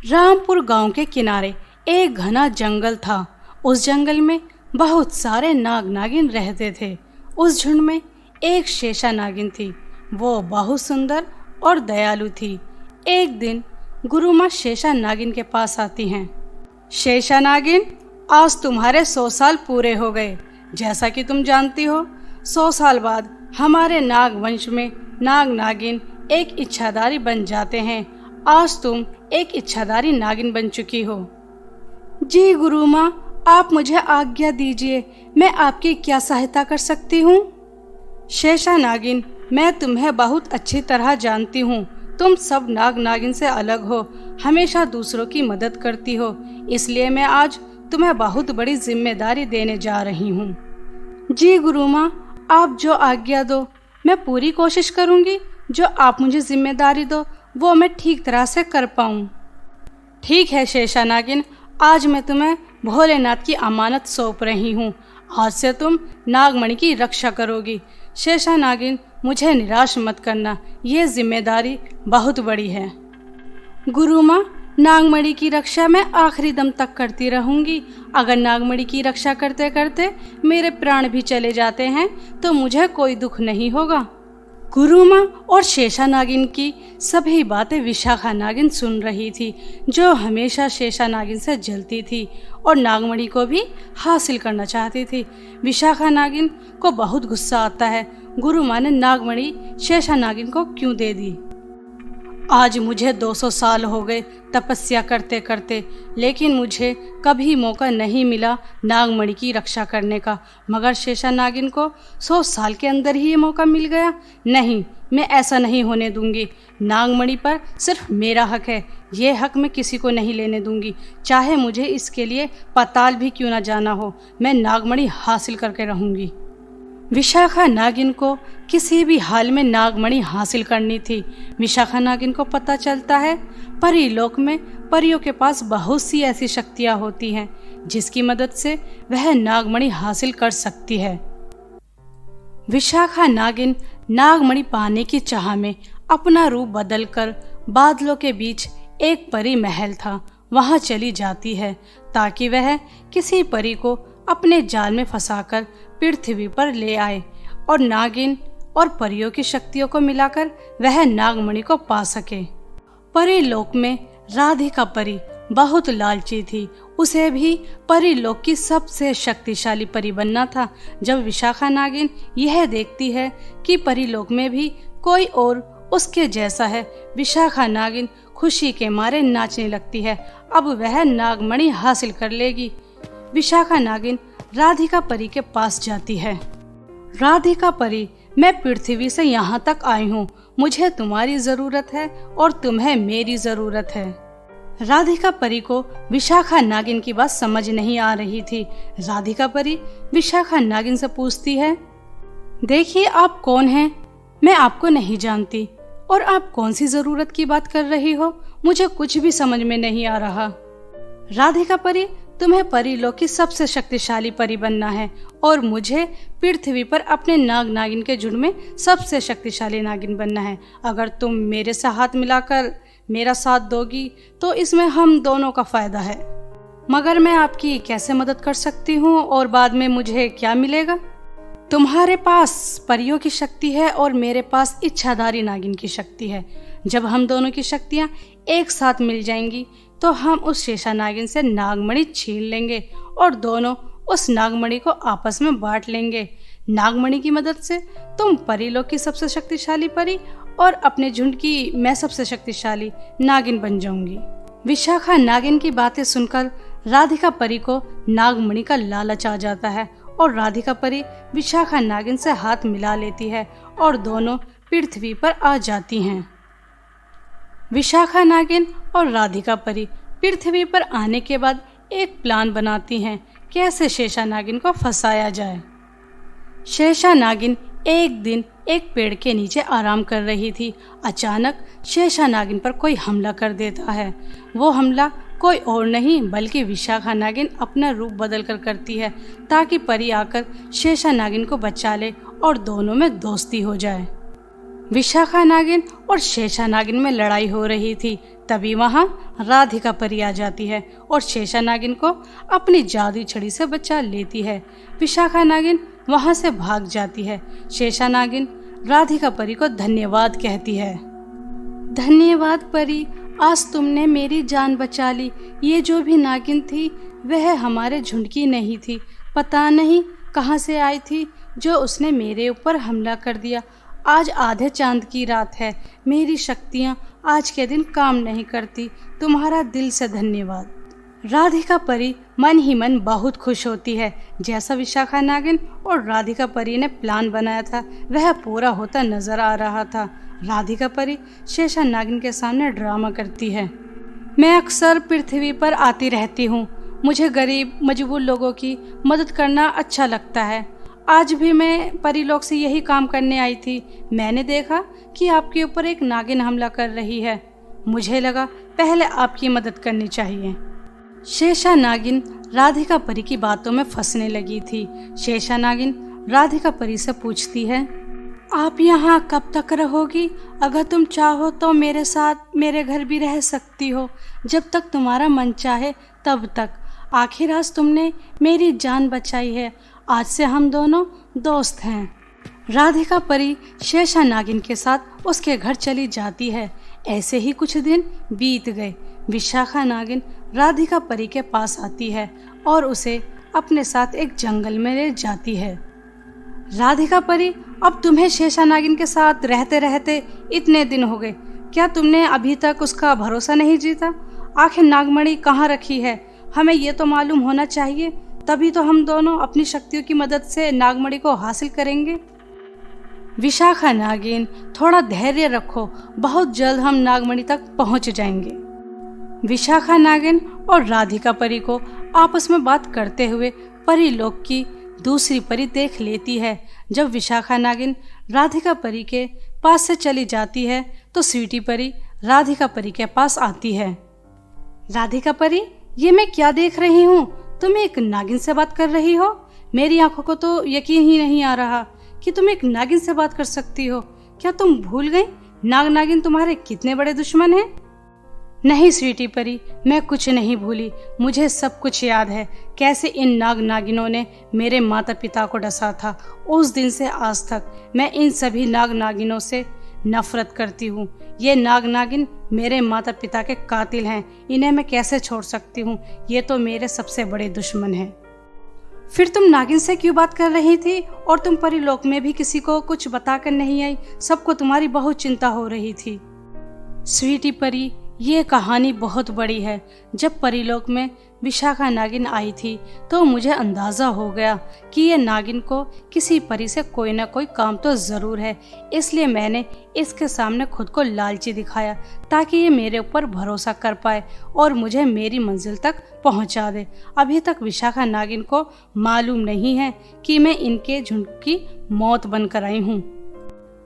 रामपुर गांव के किनारे एक घना जंगल था। उस जंगल में बहुत सारे नाग नागिन रहते थे। उस झुंड में एक शेषा नागिन थी। वो बहुत सुंदर और दयालु थी। एक दिन गुरु माँ शेषा नागिन के पास आती हैं। शेषा नागिन, आज तुम्हारे 100 साल पूरे हो गए। जैसा कि तुम जानती हो, 100 साल बाद हमारे नाग वंश में नाग नागिन एक इच्छाधारी बन जाते हैं। आज तुम एक इच्छाधारी नागिन बन चुकी हो। जी गुरु माँ, आप मुझे आज्ञा दीजिए, मैं आपकी क्या सहायता कर सकती हूँ? शेषा नागिन, मैं तुम्हें बहुत अच्छी तरह जानती हूँ। तुम सब नाग नागिन से अलग हो, हमेशा दूसरों की मदद करती हो। इसलिए मैं आज तुम्हें बहुत बड़ी जिम्मेदारी देने जा रही हूँ। जी गुरु माँ, आप जो आज्ञा दो, मैं पूरी कोशिश करूँगी। जो आप मुझे जिम्मेदारी दो वो मैं ठीक तरह से कर पाऊँ। ठीक है शेषा नागिन, आज मैं तुम्हें भोलेनाथ की अमानत सौंप रही हूँ। आज से तुम नागमणि की रक्षा करोगी। शेषा नागिन, मुझे निराश मत करना, ये जिम्मेदारी बहुत बड़ी है। गुरु माँ, नागमणि की रक्षा मैं आखिरी दम तक करती रहूंगी। अगर नागमणि की रक्षा करते करते मेरे प्राण भी चले जाते हैं तो मुझे कोई दुख नहीं होगा। गुरु माँ और शेषा नागिन की सभी बातें विशाखा नागिन सुन रही थी, जो हमेशा शेषा नागिन से जलती थी और नागमणि को भी हासिल करना चाहती थी। विशाखा नागिन को बहुत गुस्सा आता है, गुरु माँ ने नागमणि शेषा नागिन को क्यों दे दी। आज मुझे 200 साल हो गए तपस्या करते करते, लेकिन मुझे कभी मौका नहीं मिला नागमणि की रक्षा करने का। मगर शेषा नागिन को 100 साल के अंदर ही ये मौका मिल गया। नहीं, मैं ऐसा नहीं होने दूंगी। नागमणि पर सिर्फ मेरा हक है, ये हक मैं किसी को नहीं लेने दूंगी। चाहे मुझे इसके लिए पाताल भी क्यों ना जाना हो, मैं नागमणि हासिल करके रहूंगी। विशाखा नागिन को किसी भी हाल में नागमणि हासिल करनी थी। विशाखा नागिन को पता चलता है परी लोक में परियों के पास बहुत सी ऐसी शक्तियां होती हैं जिसकी मदद से वह नागमणि हासिल कर सकती है। विशाखा नागिन नागमणि पाने की चाह में अपना रूप बदलकर बादलों के बीच एक परी महल था वहां चली जाती है, ताकि वह किसी परी को अपने जाल में फंसाकर पृथ्वी पर ले आए और नागिन और परियों की शक्तियों को मिलाकर वह नागमणि को पा सके। परी लोक में राधिका परी बहुत लालची थी। उसे भी परी लोक की सबसे शक्तिशाली परी बनना था। जब विशाखा नागिन यह देखती है कि परी लोक में भी कोई और उसके जैसा है, विशाखा नागिन खुशी के मारे नाचने लगती है। अब वह नागमणि हासिल कर लेगी। विशाखा नागिन राधिका परी के पास जाती है। राधिका परी, मैं पृथ्वी से यहाँ तक आई हूँ। मुझे तुम्हारी जरूरत है और तुम्हें मेरी जरूरत है। राधिका परी को विशाखा नागिन की बात समझ नहीं आ रही थी। राधिका परी विशाखा नागिन से पूछती है, देखिए आप कौन हैं? मैं आपको नहीं जानती और आप कौन सी जरूरत की बात कर रही हो? मुझे कुछ भी समझ में नहीं आ रहा। राधिका परी, तुम्हें परीलोक की सबसे शक्तिशाली परी बनना है और मुझे पृथ्वी पर अपने नाग नागिन के झुंड में सबसे शक्तिशाली नागिन बनना है। अगर तुम मेरे से हाथ मिलाकर मेरा साथ दोगी तो इसमें हम दोनों का फायदा है। मगर मैं आपकी कैसे मदद कर सकती हूँ और बाद में मुझे क्या मिलेगा? तुम्हारे पास परियों की शक्ति है और मेरे पास इच्छाधारी नागिन की शक्ति है। जब हम दोनों की शक्तियाँ एक साथ मिल जाएंगी तो हम उस शेषा नागिन से नागमणि छीन लेंगे और दोनों उस नागमणि को आपस में बांट लेंगे। नागमणि की मदद से तुम परीलोक की सबसे शक्तिशाली परी और अपने झुंड की मैं सबसे शक्तिशाली नागिन बन जाऊंगी। विशाखा नागिन की बातें सुनकर राधिका परी को नागमणि का लालच आ जाता है और राधिका परी विशाखा नागिन से हाथ मिला लेती है और दोनों पृथ्वी पर आ जाती हैं। विशाखा नागिन और राधिका परी पृथ्वी पर आने के बाद एक प्लान बनाती हैं कैसे शेषा नागिन को फंसाया जाए। शेषा नागिन एक दिन एक पेड़ के नीचे आराम कर रही थी। अचानक शेषा नागिन पर कोई हमला कर देता है। वो हमला कोई और नहीं बल्कि विशाखा नागिन अपना रूप बदल कर करती है, ताकि परी आकर शेषा नागिन को बचा ले और दोनों में दोस्ती हो जाए। विशाखा नागिन और शेषा नागिन में लड़ाई हो रही थी। तभी वहां राधिका परी आ जाती है और शेषा नागिन को अपनी जादुई छड़ी से बचा लेती है। विशाखा नागिन वहां से भाग जाती है। शेषा नागिन राधिका परी को धन्यवाद कहती है। धन्यवाद परी, आज तुमने मेरी जान बचा ली। ये जो भी नागिन थी वह हमारे झुंड की नहीं थी, पता नहीं कहाँ से आई थी जो उसने मेरे ऊपर हमला कर दिया। आज आधे चांद की रात है, मेरी शक्तियाँ आज के दिन काम नहीं करती। तुम्हारा दिल से धन्यवाद। राधिका परी मन ही मन बहुत खुश होती है। जैसा विशाखा नागिन और राधिका परी ने प्लान बनाया था वह पूरा होता नजर आ रहा था। राधिका परी शेषा नागिन के सामने ड्रामा करती है। मैं अक्सर पृथ्वी पर आती रहती हूँ, मुझे गरीब मजबूर लोगों की मदद करना अच्छा लगता है। आज भी मैं परीलोक से यही काम करने आई थी। मैंने देखा कि आपके ऊपर एक नागिन हमला कर रही है। मुझे लगा पहले आपकी मदद करनी चाहिए। शेषा नागिन राधिका परी की बातों में फंसने लगी थी। शेषा नागिन राधिका परी से पूछती है, आप यहाँ कब तक रहोगी? अगर तुम चाहो तो मेरे साथ मेरे घर भी रह सकती हो, जब तक तुम्हारा मन चाहे तब तक। आखिर आज तुमने मेरी जान बचाई है, आज से हम दोनों दोस्त हैं। राधिका परी शेषा नागिन के साथ उसके घर चली जाती है। ऐसे ही कुछ दिन बीत गए। विशाखा नागिन राधिका परी के पास आती है और उसे अपने साथ एक जंगल में ले जाती है। राधिका परी, अब तुम्हें शेषा नागिन के साथ रहते रहते इतने दिन हो गए, क्या तुमने अभी तक उसका भरोसा नहीं जीता? आखिर नागमणि कहाँ रखी है? हमें ये तो मालूम होना चाहिए, तभी तो हम दोनों अपनी शक्तियों की मदद से नागमणि को हासिल करेंगे। विशाखा नागिन, थोड़ा धैर्य रखो, बहुत जल्द हम नागमणि तक पहुंच जाएंगे। विशाखा नागिन और राधिका परी को आपस में बात करते हुए परीलोक की दूसरी परी देख लेती है। जब विशाखा नागिन राधिका परी के पास से चली जाती है तो स्वीटी परी राधिका परी के पास आती है। राधिका परी, ये मैं क्या देख रही हूँ? तुम एक नागिन से बात कर रही हो? मेरी आंखों को तो यकीन ही नहीं आ रहा कि तुम एक नागिन से बात कर सकती हो। क्या तुम भूल गई नाग नागिन तुम्हारे कितने बड़े दुश्मन हैं? नहीं स्वीटी परी, मैं कुछ नहीं भूली, मुझे सब कुछ याद है। कैसे इन नाग नागिनों ने मेरे माता पिता को डसा था। उस दिन से आज तक मैं इन सभी नाग नागिनों से नफरत करती हूँ। ये नाग नागिन मेरे माता पिता के कातिल हैं, इन्हें मैं कैसे छोड़ सकती हूँ? ये तो मेरे सबसे बड़े दुश्मन हैं। फिर तुम नागिन से क्यों बात कर रही थी? और तुम परीलोक में भी किसी को कुछ बताकर नहीं आई? सबको तुम्हारी बहुत चिंता हो रही थी। स्वीटी परी, ये कहानी बहुत बड़ी है। जब परीलोक में विशाखा नागिन आई थी तो मुझे अंदाज़ा हो गया कि ये नागिन को किसी परी से कोई ना कोई काम तो ज़रूर है, इसलिए मैंने इसके सामने खुद को लालची दिखाया ताकि ये मेरे ऊपर भरोसा कर पाए और मुझे मेरी मंजिल तक पहुंचा दे। अभी तक विशाखा नागिन को मालूम नहीं है कि मैं इनके झुंड की मौत बनकर आई हूँ।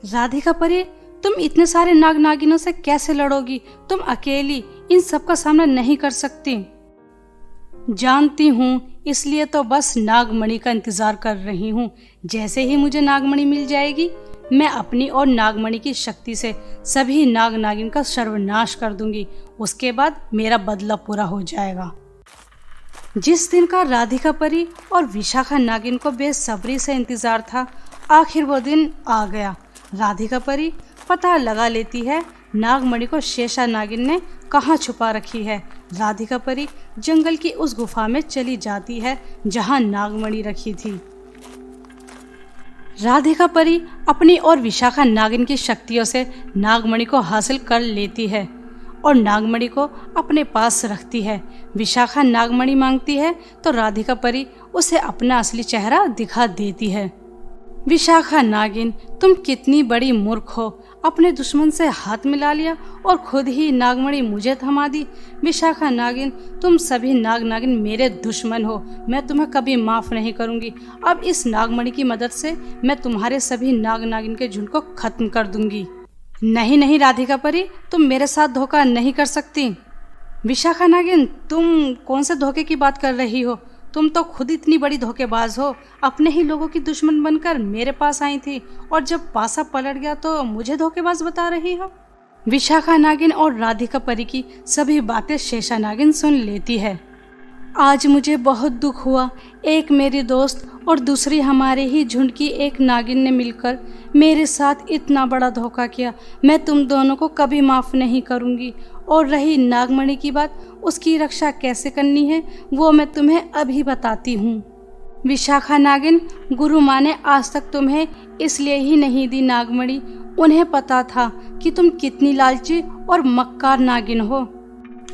राधिका परी, तुम इतने सारे नाग नागिनों से कैसे लड़ोगी? तुम अकेली इन सब का सामना नहीं कर सकती। जानती हूँ, इसलिए तो बस नागमणि का इंतजार कर रही हूँ। जैसे ही मुझे नागमणि मिल जाएगी मैं अपनी और नागमणि की शक्ति से सभी नाग नागिन का सर्वनाश कर दूंगी। उसके बाद मेरा बदला पूरा हो जाएगा। जिस दिन का राधिका परी और विशाखा नागिन को बेसब्री से इंतजार था, आखिर वो दिन आ गया। राधिका परी पता लगा लेती है नागमणि को शेषा नागिन ने कहाँ छुपा रखी है। राधिका परी जंगल की उस गुफा में चली जाती है जहाँ नागमणि रखी थी। राधिका परी अपनी और विशाखा नागिन की शक्तियों से नागमणि को हासिल कर लेती है और नागमणि को अपने पास रखती है। विशाखा नागमणि मांगती है तो राधिका परी उसे अपना असली चेहरा दिखा देती है। विशाखा नागिन, तुम कितनी बड़ी मूर्ख हो। अपने दुश्मन से हाथ मिला लिया और खुद ही नागमणि मुझे थमा दी। विशाखा नागिन, तुम सभी नाग नागिन मेरे दुश्मन हो। मैं तुम्हें कभी माफ नहीं करूंगी। अब इस नागमणि की मदद से मैं तुम्हारे सभी नाग नागिन के झुंड को खत्म कर दूंगी। नहीं नहीं राधिका परी, तुम मेरे साथ धोखा नहीं कर सकती। विशाखा नागिन, तुम कौन से धोखे की बात कर रही हो? तुम तो खुद इतनी बड़ी धोखेबाज हो, अपने ही लोगों की दुश्मन बनकर मेरे पास आई थी और जब पासा पलट गया तो मुझे धोखेबाज बता रही हो। विशाखा नागिन और राधिका परी की सभी बातें शेषा नागिन सुन लेती है। आज मुझे बहुत दुख हुआ। एक मेरी दोस्त और दूसरी हमारे ही झुंड की एक नागिन ने मिलकर मेरे साथ इतना बड़ा धोखा किया। मैं तुम दोनों को कभी माफ़ नहीं करूंगी। और रही नागमणि की बात, उसकी रक्षा कैसे करनी है वो मैं तुम्हें अभी बताती हूँ। विशाखा नागिन, गुरु माँ ने आज तक तुम्हें इसलिए ही नहीं दी नागमणि, उन्हें पता था कि तुम कितनी लालची और मक्कार नागिन हो।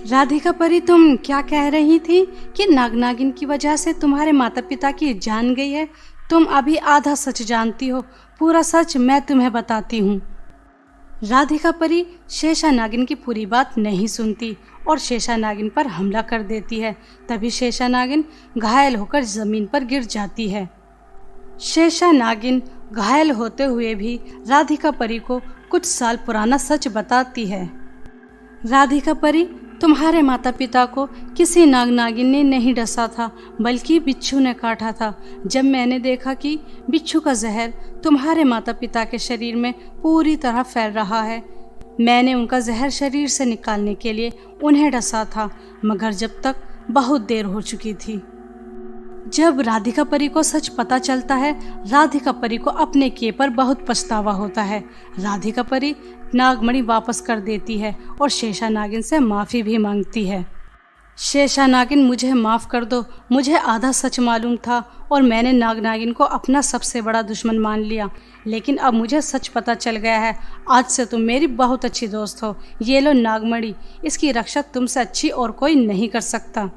राधिका परी, तुम क्या कह रही थी कि नागिन की वजह से तुम्हारे माता पिता की जान गई है? तुम अभी आधा सच जानती हो, पूरा सच मैं तुम्हें बताती हूँ। राधिका परी शेषा नागिन की पूरी बात नहीं सुनती और शेषा नागिन पर हमला कर देती है। तभी शेषा नागिन घायल होकर जमीन पर गिर जाती है। शेषा नागिन घायल होते हुए भी राधिका परी को कुछ साल पुराना सच बताती है। राधिका परी, तुम्हारे माता पिता को किसी नागिन ने नहीं डसा था, बल्कि बिच्छू ने काटा था। जब मैंने देखा कि बिच्छू का जहर तुम्हारे माता पिता के शरीर में पूरी तरह फैल रहा है, मैंने उनका जहर शरीर से निकालने के लिए उन्हें डसा था, मगर जब तक बहुत देर हो चुकी थी। जब राधिका परी को सच पता चलता है, राधिका परी को अपने किए पर बहुत पछतावा होता है। राधिका परी नागमणि वापस कर देती है और शेषा नागिन से माफ़ी भी मांगती है। शेषा नागिन, मुझे माफ़ कर दो, मुझे आधा सच मालूम था और मैंने नागिन को अपना सबसे बड़ा दुश्मन मान लिया, लेकिन अब मुझे सच पता चल गया है। आज से तुम मेरी बहुत अच्छी दोस्त हो। ये लो नागमणि, इसकी रक्षा तुमसे अच्छी और कोई नहीं कर सकता।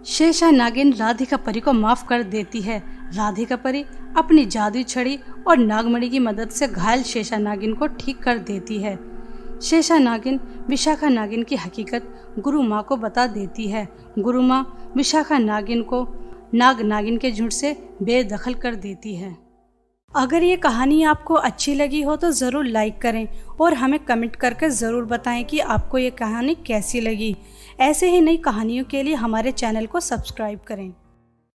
शेषा नागिन राधिका परी को माफ़ कर देती है। राधिका परी अपनी जादुई छड़ी और नागमणि की मदद से घायल शेषा नागिन को ठीक कर देती है। शेषा नागिन विशाखा नागिन की हकीकत गुरु माँ को बता देती है। गुरु माँ विशाखा नागिन को नागिन के झुंड से बेदखल कर देती है। अगर ये कहानी आपको अच्छी लगी हो तो ज़रूर लाइक करें और हमें कमेंट करके ज़रूर बताएं कि आपको ये कहानी कैसी लगी। ऐसे ही नई कहानियों के लिए हमारे चैनल को सब्सक्राइब करें।